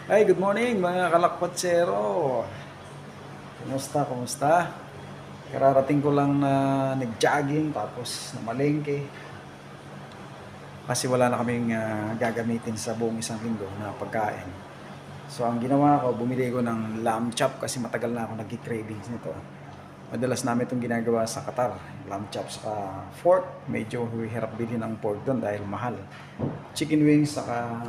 Hi, good morning mga kalakwatsero. Kumusta, kumusta? Kararating ko lang na nag-jogging tapos namalengke. Kasi wala na kaming gagamitin sa buong isang linggo na pagkain. So ang ginawa ko, bumili ko ng lamb chop kasi matagal na ako nag-cravings nito. Madalas namin itong ginagawa sa Qatar. Lamb chop sa pork. Medyo hirap bilhin ng pork doon dahil mahal. Chicken wings saka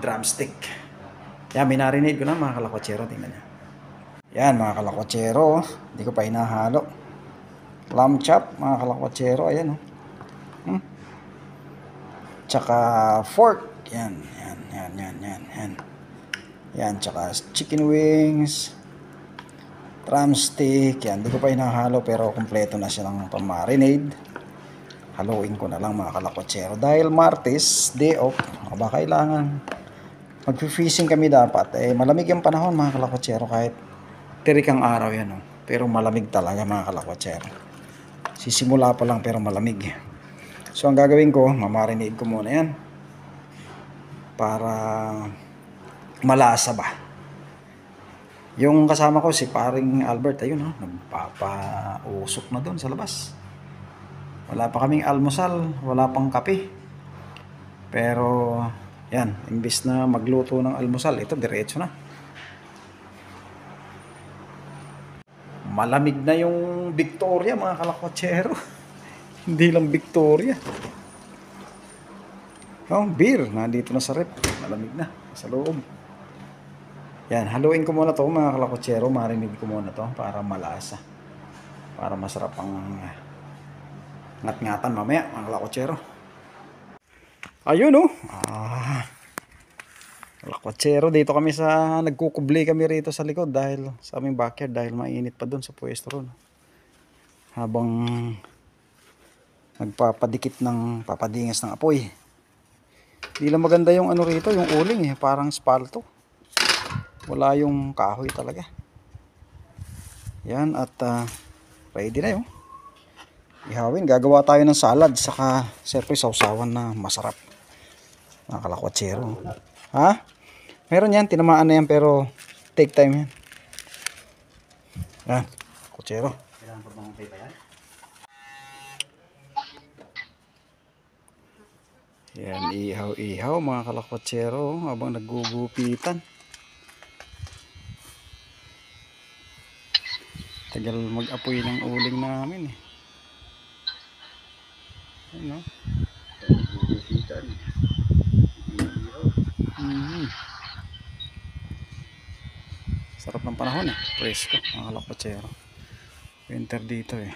drumstick. Yan, minarinate ko na mga kalakwatsero. Tingnan nyo. Yan mga kalakwatsero. Hindi ko pa hinahalo. Lamb chop mga kalakwatsero. Ayan o. Tsaka fork. Yan, yan, yan, yan, yan, yan. Yan, tsaka chicken wings. Drumstick. Yan, hindi ko pa hinahalo pero kompleto na siya ng pamarinade. Haluin ko na lang mga kalakwatsero. Dahil Martes, day off. Aba, kailangan mag-fishing kami dapat. Malamig yung panahon mga kalakwatsero kahit tirik ang araw yan. Pero malamig talaga mga kalakwatsero. Sisimula pa lang pero malamig. So ang gagawin ko, mamarinate ko muna yan. Para malasa ba. Yung kasama ko si paring Albert, ayun nagpapausok na doon sa labas. Wala pa kaming almusal, wala pang kape. Pero yan, imbis na magluto ng almusal, ito diretso na. Malamig na yung Victoria mga kalakwatsero. Hindi lang Victoria. Oh, beer. Nandito na sa rep. Malamig na. Sa loob. Yan. Haluin ko muna to mga kalakwatsero. Marinig ko muna to para malasa. Para masarap ang ngat-ngatan mamaya mga kalakwatsero. Ayun oh. Kalakwatsero. Dito kami sa nagkukubli kami rito sa likod dahil sa aming backyard dahil mainit pa doon sa pwesto ron. Habang nagpapadikit ng papadingas ng apoy. Hindi lang maganda yung ano rito, yung uling parang spalto. Wala yung kahoy talaga. Yan at ready na yun. Ihawin, gagawa tayo ng salad saka siyempre sausawan na masarap. Mga kalakwatsero. Ha? Meron yan, tinamaan na yan pero take time yan. Yan, kutsero. Kailangan pa bang pa yan? Yan, ihaw-ihaw mga kalakwatsero habang naggugupitan. Tagal mag-apoy ng uling namin eh. Ano? Naggugupitan. Sarap ng panahon eh. Presko mga kalakwatsero. Winter dito eh.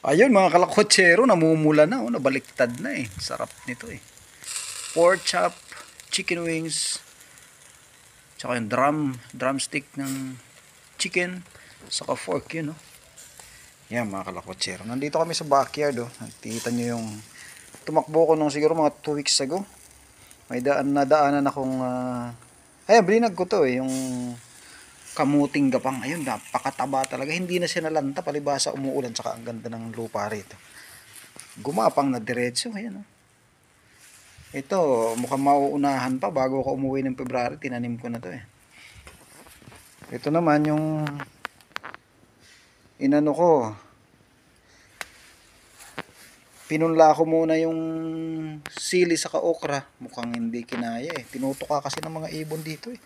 Ayun mga kalakwatsero, namumula na oh, nabaliktad na eh. Sarap nito eh. Pork chop, chicken wings, tsaka yung drumstick ng chicken, saka fork yun oh. Yan mga kalakwatsero. Nandito kami sa backyard oh. Nakikita nyo yung tumakbo ko nung siguro mga 2 weeks ago. May nadaanan akong ayan, brinag ko to eh, yung kamuting gapang. Ayun, napakataba talaga. Hindi na siya nalanta, palibasa umuulan, saka ang ganda ng lupa rito. Gumapang na diretso. Ayan, oh. Ito, mukhang mauunahan pa. Bago ako umuwi ng February, tinanim ko na to eh. Ito naman yung inano ko. Pinunla ko muna yung sili saka okra. Mukhang hindi kinaya eh. Tinutuka kasi ng mga ibon dito eh.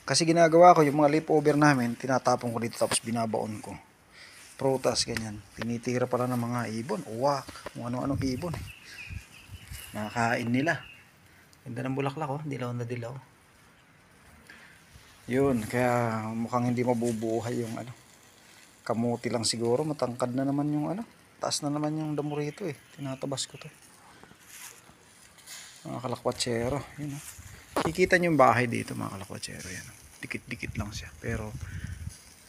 Kasi ginagawa ko yung mga leftover namin, tinatapon ko dito tapos binabaon ko. Prutas, ganyan. Tinitira pala ng mga ibon. Uwak. Kung ano-anong ibon. Nakakain nila. Ganda ng bulaklak oh. Dilaw na dilaw. Yun. Kaya mukhang hindi mabubuhay yung ano. Kamuti lang siguro. Matangkad na naman yung ano. Taas na naman yung damo rito eh. Tinatabas ko to. Mga kalakwatsero. Yun oh. Kikita nyo yung bahay dito mga kalakwatsero. Yan oh. Dikit-dikit lang siya. Pero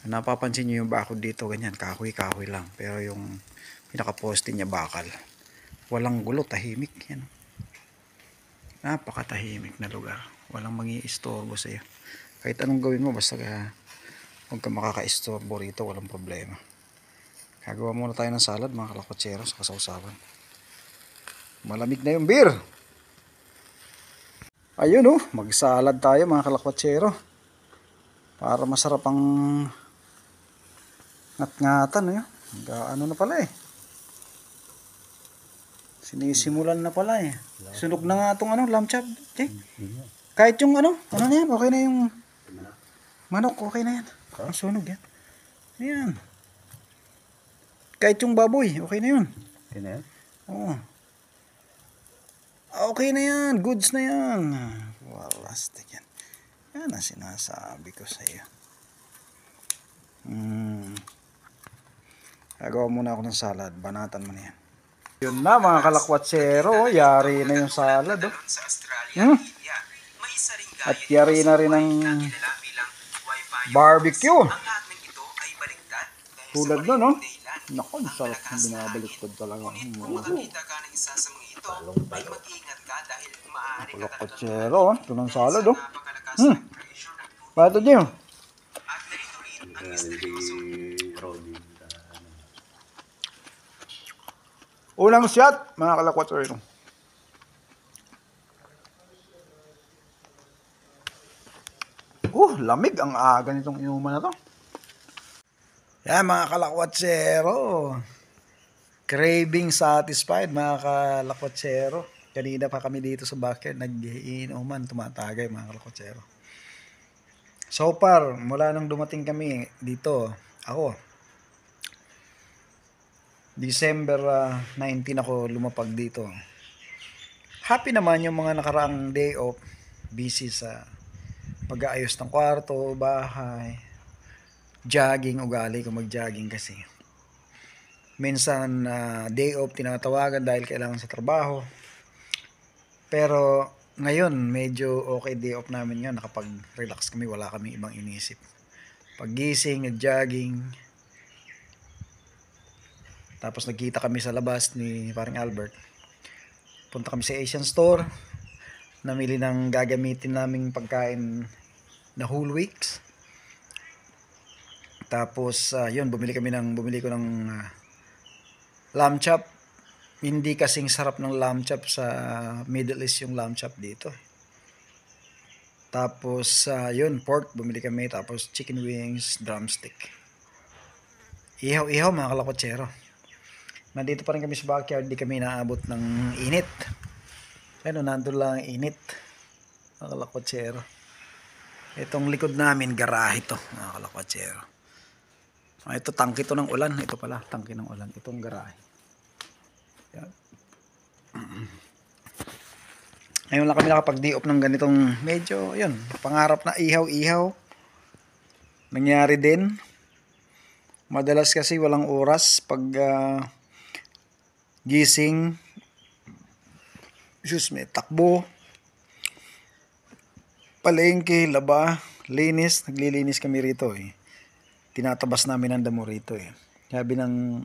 napapansin nyo yung bakod dito, ganyan, kahoy-kahoy lang. Pero yung pinaka-poste niya bakal. Walang gulo, tahimik. Yan. Napakatahimik na lugar. Walang mangi-istorbo sa'yo. Kahit anong gawin mo, basta huwag ka makaka-istorbo rito, walang problema. Gagawa muna tayo ng salad mga kalakotsero sa kasawsawan. Malamig na yung beer. Ayun oh, magsalad tayo mga kalakotsero. Para masarap ang ngat-ngatan. Ano na pala eh. Sinisimulan na pala eh. Sunog na nga itong lamb chop. Kahit yung ano na yan, okay na yung manok, okay na yan. Ang sunog yan. Ayan. Kahit yung baboy, okay na yun. Okay na yan? Oo. Okay na yan. Goods na yan. Walastik yan. Yan ang sinasabi ko sa iyo. Gagawa muna ako ng salad. Banatan mo na yan. Yun na mga kalakwatsero. Yari na yung salad. At yari na rin ang barbecue. Tulad na no? Naku, sarap na binabaliktad talaga. Kalakwatsero. Ito ng salad oh. Pato niyo. Unang shot, mga kalakwatsero. Lamig ang aga nitong inuman na to. Yan mga kalakwatsero. Craving satisfied mga kalakwatsero. Kanina pa kami dito sa backyard nag-iinuman, tumatagay mga kalakwatsero. So far, mula nang dumating kami dito, ako, December 19 ako lumapag dito. Happy naman yung mga nakaraang day off, busy sa pag-aayos ng kwarto, bahay, jogging, ugali ko mag-jogging kasi. Minsan day off tinatawagan dahil kailangan sa trabaho. Pero ngayon medyo okay day off namin ngayon, nakapag-relax kami, wala kami ibang inisip. Paggising, nag-jogging. Tapos nagkita kami sa labas ni parang Albert. Punta kami sa Asian Store. Namili ng gagamitin naming pagkain na whole weeks. Tapos yun, bumili ko ng lamb chop. Hindi kasing sarap ng lamb chop sa Middle East yung lamb chop dito. Tapos yun, pork bumili kami, tapos chicken wings, drumstick. Ihaw-ihaw mga kalakotsero. Nandito pa rin kami sa backyard, di kami naabot ng init. Ano, nandun lang ang init. Mga kalakotsero. Itong likod namin, garahe to, mga kalakotsero. Ito, tangke to ng ulan. Ito pala, tangke ng ulan. Itong garahe. Yan. Ngayon lang kami nakapag-di-off ng ganitong medyo, yun, pangarap na ihaw-ihaw. Nangyari din. Madalas kasi walang oras pag gising, takbo, palengke, laba, linis. Naglilinis kami rito eh. Tinatabas namin ang damo rito eh. Sabi ng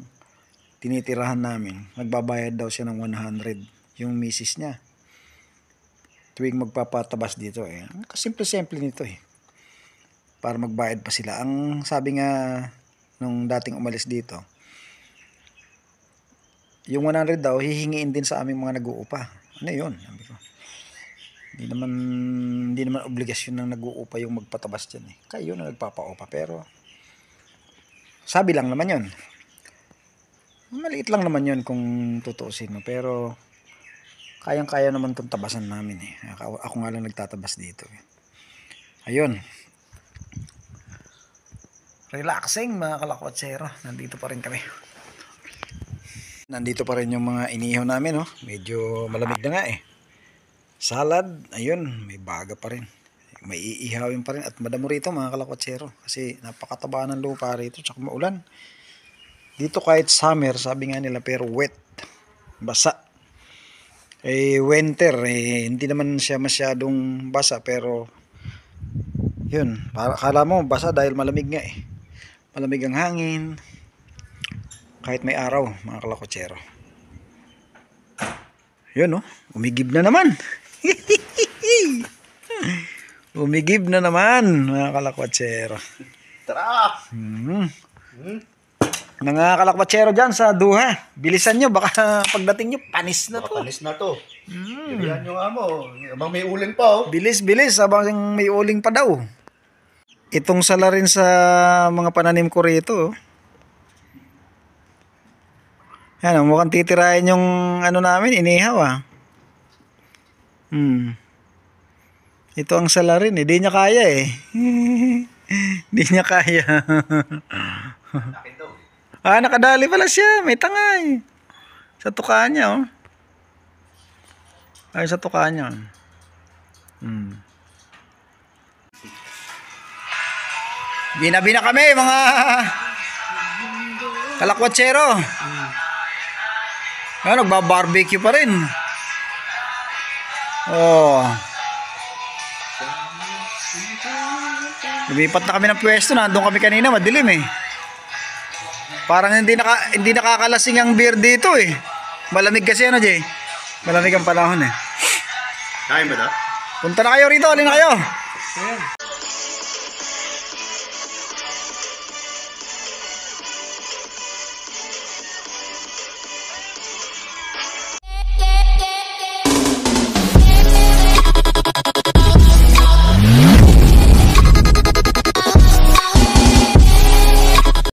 tinitirahan namin, magbabayad daw siya ng 100 yung misis niya tuwing magpapatabas dito eh. Kasimple-simple nito eh. Para magbayad pa sila. Ang sabi nga nung dating umalis dito, yung 100 daw hihingiin din sa aming mga nag-uupa. Ano yun? Sabi ko. Hindi naman obligasyon ng nag-uupa yung magpatabas dyan eh. Kayo na nagpapaupa, pero sabi lang naman yun. Maliit lang naman yun kung tutuusin mo, pero kayang-kaya naman itong tabasan namin eh. Ako nga lang nagtatabas dito eh. Ayun. Relaxing mga kalakotsero. Nandito pa rin kami. Nandito pa rin yung mga inihaw namin oh. Medyo malamig na nga eh. Salad, ayun, may baga pa rin. May iihawin pa rin at madamo rito mga kalakotsero. Kasi napakataba ng lupa rito tsaka maulan. Dito kahit summer, sabi nga nila, pero wet. Basa. Winter, hindi naman siya masyadong basa, pero yun, akala mo basa dahil malamig nga eh. Malamig ang hangin. Kahit may araw, mga kalakotsero. Yun, umigib na naman. Umigib na naman, mga kalakwatsero. Tara! Mga kalakwatsero dyan sa Duha, bilisan nyo, baka pagdating nyo, panis na to. Panis na to. Yan yung amo. Abang may uling pa, oh. Bilis, habang may uling pa daw. Itong sala rin sa mga pananim ko rito. Yan, mukhang titirahin yung ano namin, inihaw ah. Ito ang sala rin, hindi niya kaya eh. Hindi niya kaya. Nakadali pala siya, may tangay. Sa tuka niya, oh. Ay, sa tuka niya. Binabi na kami, mga kalakwatsero. Nagba-barbecue pa rin. Oh. Lumipat na kami ng pwesto, nandun kami kanina, madilim eh. Parang hindi nakakalasing ang beer dito eh. Malamig kasi ano, Jay? Malamig ang panahon eh. Kain ba na? Punta na kayo rito, alin na kayo?